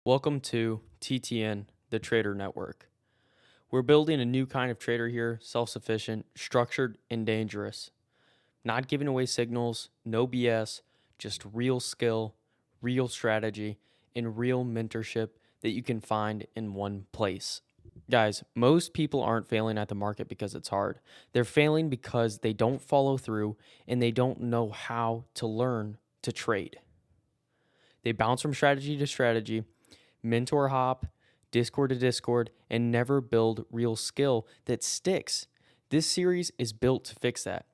Welcome to TTN, the Trader Network. We're building a new kind of trader here, self-sufficient, structured, and dangerous. Not giving away signals, no BS, just real skill, real strategy, and real mentorship that you can find in one place. Guys, most people aren't failing at the market because it's hard. They're failing because they don't follow through and they don't know how to learn to trade. They bounce from strategy to strategy, mentor hop, Discord to Discord, and never build real skill that sticks. This series is built to fix that.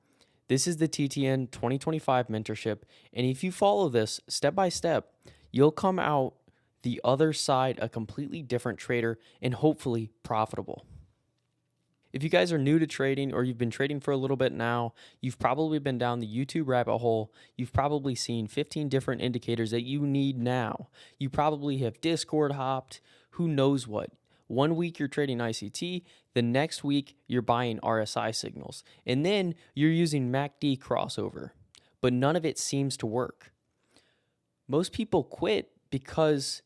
This is the TTN 2025 mentorship, and if you follow this step by step, you'll come out the other side a completely different trader and hopefully profitable. If you guys are new to trading or you've been trading for a little bit now, you've probably been down the YouTube rabbit hole. You've probably seen 15 different indicators that you need now. You probably have Discord hopped, who knows what. One week you're trading ICT, the next week you're buying RSI signals, and then you're using MACD crossover, but none of it seems to work. Most people quit because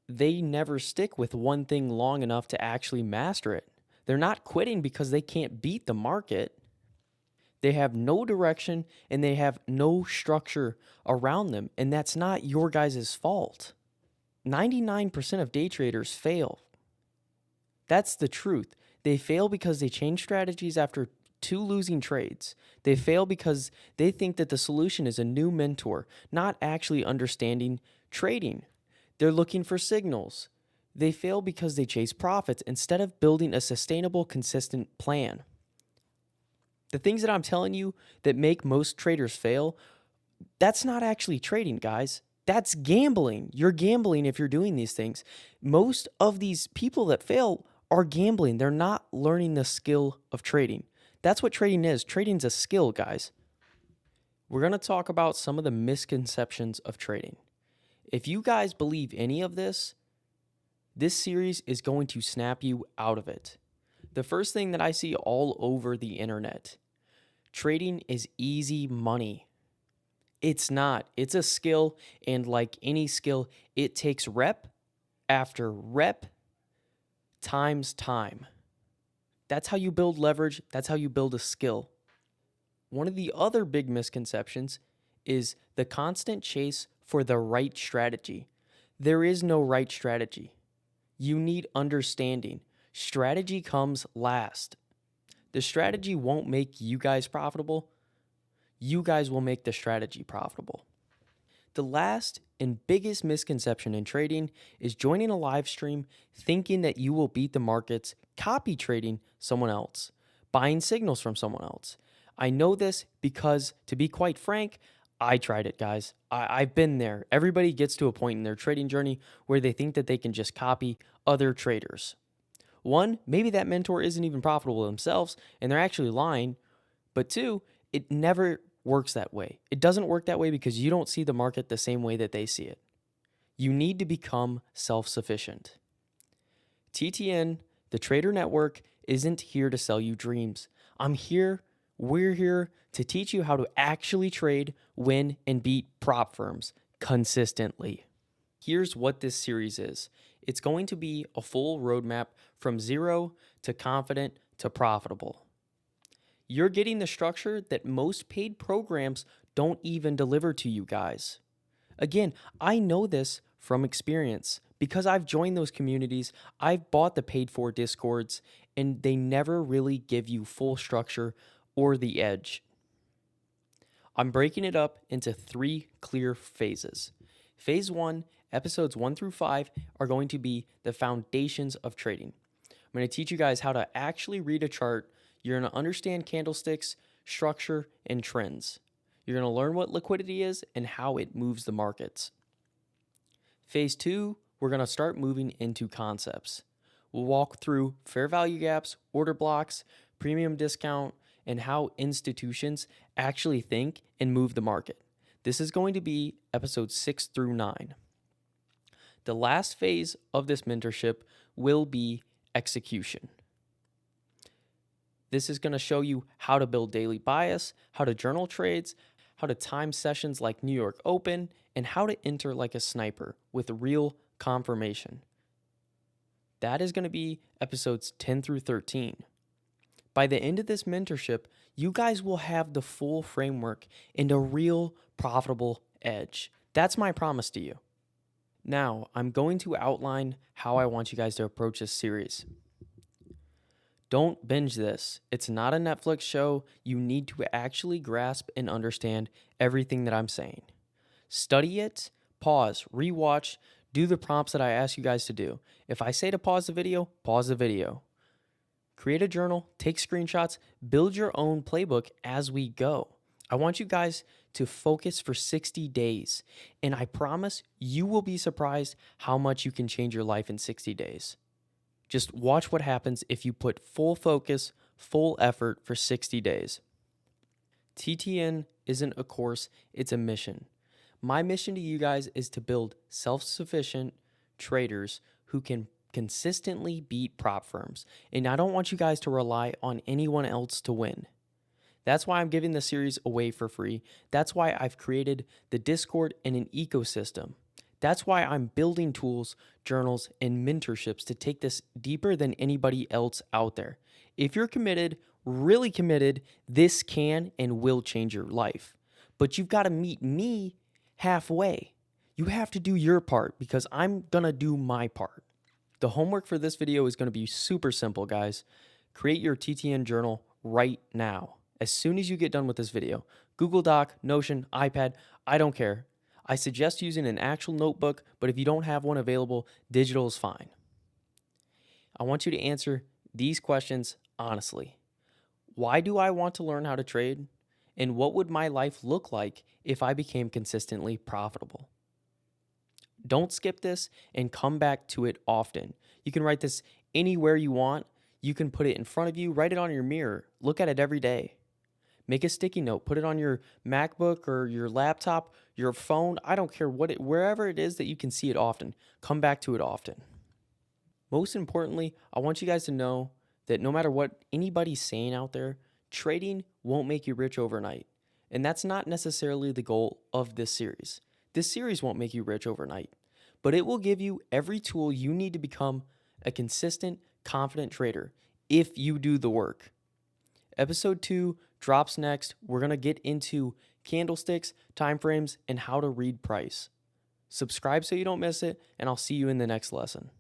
they never stick with one thing long enough to actually master it. They're not quitting because they can't beat the market. They have no direction and they have no structure around them. And that's not your guys' fault. 99% of day traders fail. That's the truth. They fail because they change strategies after 2 losing trades. They fail because they think that the solution is a new mentor, not actually understanding trading. They're looking for signals. They fail because they chase profits instead of building a sustainable, consistent plan. The things that I'm telling you that make most traders fail, that's not actually trading, guys. That's gambling. You're gambling if you're doing these things. Most of these people that fail are gambling. They're not learning the skill of trading. That's what trading is. Trading's a skill, guys. We're going to talk about some of the misconceptions of trading. If you guys believe any of this series is going to snap you out of it. The first thing that I see all over the internet, trading is easy money. It's not. It's a skill, and like any skill, it takes rep after rep times time. That's how you build leverage. That's how you build a skill. One of the other big misconceptions is the constant chase for the right strategy. There is no right strategy. You need understanding. Strategy comes last. The strategy won't make you guys profitable. You guys will make the strategy profitable. The last and biggest misconception in trading is joining a live stream thinking that you will beat the markets, copy trading someone else, buying signals from someone else. I know this because, to be quite frank, I tried it, guys. I've been there. Everybody gets to a point in their trading journey where they think that they can just copy other traders. One, maybe that mentor isn't even profitable themselves and they're actually lying. But two, it never works that way. It doesn't work that way because you don't see the market the same way that they see it. You need to become self-sufficient. TTN, the Trader Network, isn't here to sell you dreams. We're here to teach you how to actually trade, win, and beat prop firms consistently. Here's what this series is. It's going to be a full roadmap from zero to confident to profitable. You're getting the structure that most paid programs don't even deliver to you guys. Again, I know this from experience because I've joined those communities, I've bought the paid for Discords, and they never really give you full structure or the edge. I'm breaking it up into 3 clear phases. Phase 1, episodes 1 through 5, are going to be the foundations of trading. I'm going to teach you guys how to actually read a chart. You're going to understand candlesticks, structure, and trends. You're going to learn what liquidity is and how it moves the markets. Phase 2, we're going to start moving into concepts. We'll walk through fair value gaps, order blocks, premium discount, and how institutions actually think and move the market. This is going to be episodes 6 through 9. The last phase of this mentorship will be execution. This is going to show you how to build daily bias, how to journal trades, how to time sessions like New York Open, and how to enter like a sniper with real confirmation. That is going to be episodes 10 through 13. By the end of this mentorship, you guys will have the full framework and a real profitable edge. That's my promise to you. Now, I'm going to outline how I want you guys to approach this series. Don't binge this. It's not a Netflix show. You need to actually grasp and understand everything that I'm saying. Study it, pause, rewatch, do the prompts that I ask you guys to do. If I say to pause the video, pause the video. Create a journal, take screenshots, build your own playbook as we go. I want you guys to focus for 60 days, and I promise you will be surprised how much you can change your life in 60 days. Just watch what happens if you put full focus, full effort for 60 days. TTN isn't a course, it's a mission. My mission to you guys is to build self-sufficient traders who can consistently beat prop firms. And I don't want you guys to rely on anyone else to win. That's why I'm giving the series away for free. That's why I've created the Discord and an ecosystem. That's why I'm building tools, journals, and mentorships to take this deeper than anybody else out there. If you're committed, really committed, this can and will change your life. But you've got to meet me halfway. You have to do your part because I'm going to do my part. The homework for this video is going to be super simple, guys. Create your TTN journal right now. As soon as you get done with this video, Google Doc, Notion, iPad, I don't care. I suggest using an actual notebook, but if you don't have one available, digital is fine. I want you to answer these questions honestly. Why do I want to learn how to trade? And what would my life look like if I became consistently profitable? Don't skip this and come back to it often. You can write this anywhere you want. You can put it in front of you, write it on your mirror, look at it every day. Make a sticky note, put it on your MacBook or your laptop, your phone. I don't care wherever it is that you can see it often. Come back to it often. Most importantly, I want you guys to know that no matter what anybody's saying out there, trading won't make you rich overnight. And that's not necessarily the goal of this series. This series won't make you rich overnight, but it will give you every tool you need to become a consistent, confident trader if you do the work. Episode 2 drops next. We're going to get into candlesticks, timeframes, and how to read price. Subscribe so you don't miss it, and I'll see you in the next lesson.